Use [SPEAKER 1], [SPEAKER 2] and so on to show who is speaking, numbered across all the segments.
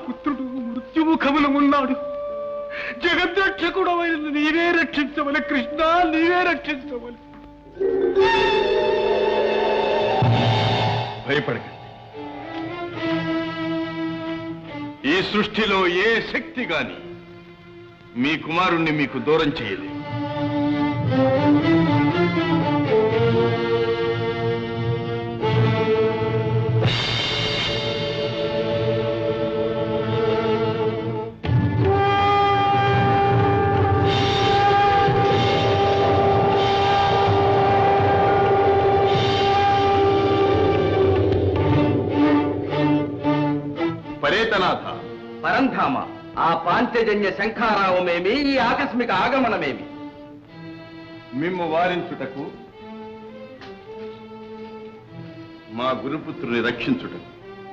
[SPEAKER 1] పుత్రుడు మృత్యుముఖములు ఉన్నాడు. జగద్రక్షకుడమైన నీవే రక్షించవలె కృష్ణ, నీవే రక్షించవలె. భయపడకండి. ఈ సృష్టిలో ఏ శక్తి గాని మీ కుమారుణ్ణి మీకు దూరం చేయలేదు. పరేతనాథ,
[SPEAKER 2] పరంధామ, ఆ పాంచజన్య శంఖారావమేమి, ఈ ఆకస్మిక ఆగమనమేమి?
[SPEAKER 1] మిమ్ము వారించుటకు, మా గురుపుత్రుని రక్షించుటకు.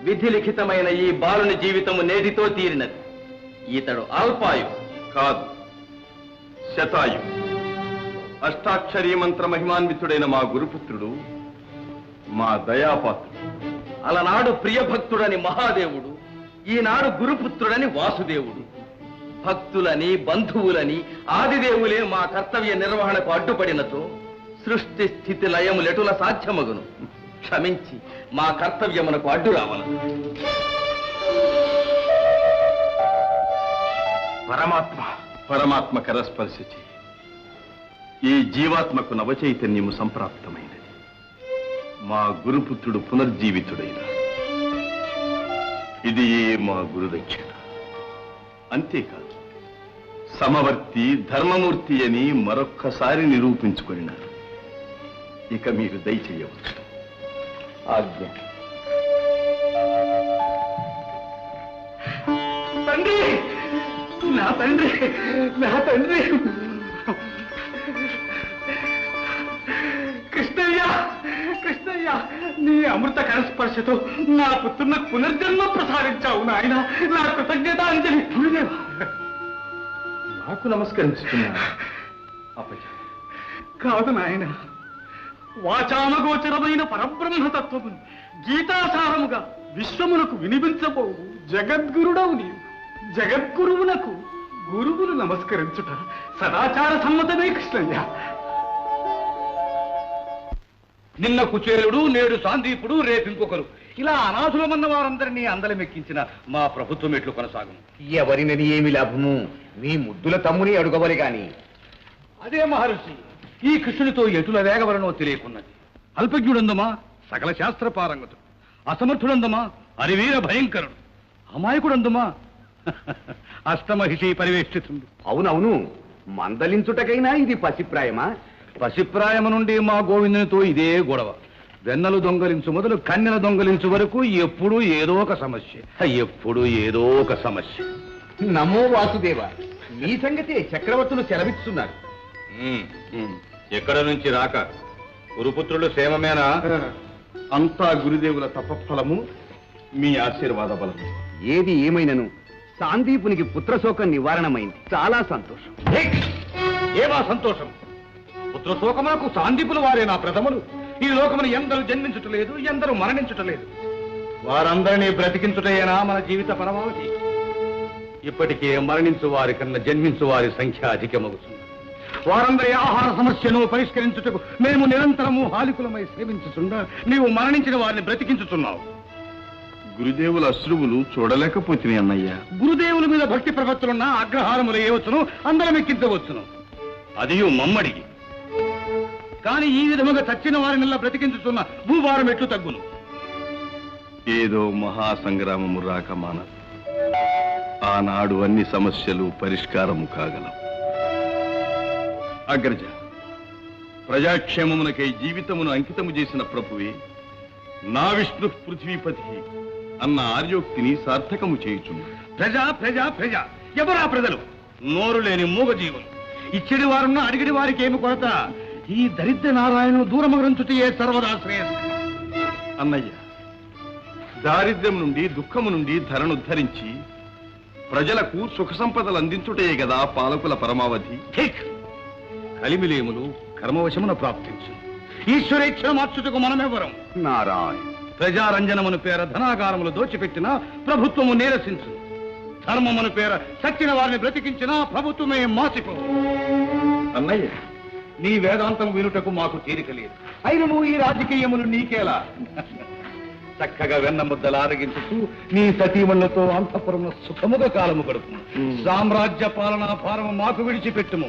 [SPEAKER 2] విధి లిఖితమైన ఈ బాలుని జీవితము నేటితో తీరినది. ఇతడు అల్పాయు
[SPEAKER 1] కాదు, శతాయు. అష్టాక్షరీ మంత్ర మహిమాన్వితుడైన మా గురుపుత్రుడు మా దయాపాత్రుడు.
[SPEAKER 2] అలనాడు ప్రియభక్తుడని మహాదేవుడు, ఈనాడు గురుపుత్రుడని వాసుదేవుడు. భక్తులని బంధువులని ఆదిదేవులే మా కర్తవ్య నిర్వహణకు అడ్డుపడినతో సృష్టి స్థితి లయములెటుల సాధ్యమగును. క్షమించి మా కర్తవ్యమునకు అడ్డు రావలను.
[SPEAKER 1] పరమాత్మ కరస్పర్శ చేయి. ఈ జీవాత్మకు నవచైతన్యము సంప్రాప్తమైనది. మా గురుపుత్రుడు పునర్జీవితుడైనాడు. ఇది మా గురుదక్షిణ. అంతేకాదు, సమవర్తి ధర్మమూర్తి అని మరొక్కసారి నిరూపించుకొనినారు. ఇక మీరు దయచేయవచ్చు. ఆజ్ఞ.
[SPEAKER 2] తండ్రి, నా తండ్రి, నా తండ్రి! కృష్ణయ్య, కృష్ణయ్య, నీ అమృత కరస్పర్శతో నా పుత్రులకు పునర్జన్మ ప్రసాదించావు నాయన. నా కృతజ్ఞతాంజలి. గురుదేవా,
[SPEAKER 1] నాకు నమస్కరిస్తున్నా. అపజ
[SPEAKER 2] కాదు నాయన, వాచామగోచరమైన పరబ్రహ్మతత్వము గీతాసారముగా విశ్వమునకు వినిపించబోవు జగద్గురుడవు నీవు. జగద్గురువునకు గురువులు నమస్కరించుట సదాచార సమ్మతమే కృష్ణయ్య. నిన్న కుచేలుడు, నేడు సాందీపుడు, రేపు ఇంకొకరు, ఇలా అనాథులమన్న వారందరినీ అందలమెక్కించిన మా ప్రభుత్వం ఎట్లు కొనసాగును?
[SPEAKER 3] ఎవరినని ఏమి లాభము? మీ ముద్దుల తమ్ముని అడుగవలి గాని.
[SPEAKER 2] అదే మహర్షి, ఈ కృష్ణునితో ఎటుల వేగవలనో తెలియకున్నది. అల్పజ్ఞుడందమా సకల శాస్త్ర పారంగతుడు, అసమర్థుడందమా అరివీర భయంకరుడు, అమాయకుడందమా అష్టమహిషి పరివేష్టితుడు.
[SPEAKER 3] అవునవును, మందలించుటకైనా ఇది పసిప్రాయమా?
[SPEAKER 2] పసిప్రాయము నుండి మా గోవిందునితో ఇదే గొడవ. వెన్నలు దొంగలించు మొదలు కన్నెల దొంగలించు వరకు ఎప్పుడు ఏదో ఒక సమస్య, ఎప్పుడు ఏదో ఒక సమస్య.
[SPEAKER 3] నమో వాసుదేవ, మీ సంగతే చక్రవర్తులు సెలవిస్తున్నారు.
[SPEAKER 2] ఎక్కడ నుంచి రాక గురుపుత్రులు క్షేమమేనా?
[SPEAKER 1] అంతా గురుదేవుల తపఫలము, మీ ఆశీర్వాద బలము.
[SPEAKER 3] ఏది ఏమైనను సాందీపునికి పుత్రశోకం నివారణమైంది. చాలా సంతోషం.
[SPEAKER 2] ఏమా సంతోషం? పుత్రశోకమునకు సాందీపులు వారే నా ప్రథములు. ఈ లోకమును ఎందరూ జన్మించుటలేదు, ఎందరూ మరణించుటలేదు. వారందరినీ బ్రతికించుటయేనా మన జీవిత పరమావధి. ఇప్పటికే మరణించు వారి కన్నా జన్మించు వారి సంఖ్య అధికమగుతుంది. వారందరి ఆహార సమస్యను పరిష్కరించుటకు మేము నిరంతరము హాలికులమై సేవించుచుండా నీవు మరణించిన వారిని బ్రతికించుచున్నావు.
[SPEAKER 1] గురుదేవుల అశ్రువులు చూడలేకపోతుంది అన్నయ్య.
[SPEAKER 2] గురుదేవుల మీద భక్తి ప్రపత్తులున్న అగ్రహారములు ఏవచ్చును, అందరం ఎక్కించవచ్చును. అది మమ్మడికి. కానీ ఈ విధముగా చచ్చిన వారినిలా బ్రతికించుచున్న భూభారం ఎట్లు తగ్గును?
[SPEAKER 1] ఏదో మహాసంగ్రామము రాక మానదు. ఆనాడు అన్ని సమస్యలు పరిష్కారము కాగలవు. అగ్రజ, ప్రజాక్షేమమునకై జీవితమును అంకితము చేసిన ప్రభువే నా విష్ణు పృథ్వీపతి అన్న ఆర్యోక్తిని సార్థకము చేయుచున్నాడు.
[SPEAKER 2] ప్రజా ప్రజా ప్రజా ఎవరా ప్రజలు? నోరు లేని మూగజీవులు. ఇచ్చడి వారున్న అడిగిడి వారికి ఏమి కొరత? ఈ దరిద్ర నారాయణను దూరమగరించుటయే సర్వదా శ్రేయస్సు.
[SPEAKER 1] అన్నయ్య, దారిద్ర్యం నుండి దుఃఖము నుండి ధరనుద్ధరించి ప్రజలకు సుఖ సంపదలు అందించుటయే కదా పాలకుల పరమావధి.
[SPEAKER 2] కలిమిలేములు కర్మవశమున ప్రాప్తించు. ఈశ్వరేచ్ఛను మార్చుటకు మనమెవరం?
[SPEAKER 3] నారాయణ.
[SPEAKER 2] ప్రజారంజనమును పేర ధనాగారములు దోచిపెట్టిన ప్రభుత్వము నీరసించు. ధర్మమును పేర చచ్చిన వారిని బ్రతికించినా ప్రభుత్వమే మాసిపో.
[SPEAKER 1] అన్నయ్య,
[SPEAKER 2] నీ వేదాంతం వినుటకు మాకు తీరిక లేదు. అయినను ఈ రాజకీయములు నీకేలా? చక్కగా వెన్న ముద్దలు ఆరగించుతూ నీ సతీమణులతో అంతఃపురమున సుఖముగా కాలము గడుపు. సామ్రాజ్య పాలనా భారము మాకు విడిచిపెట్టుము.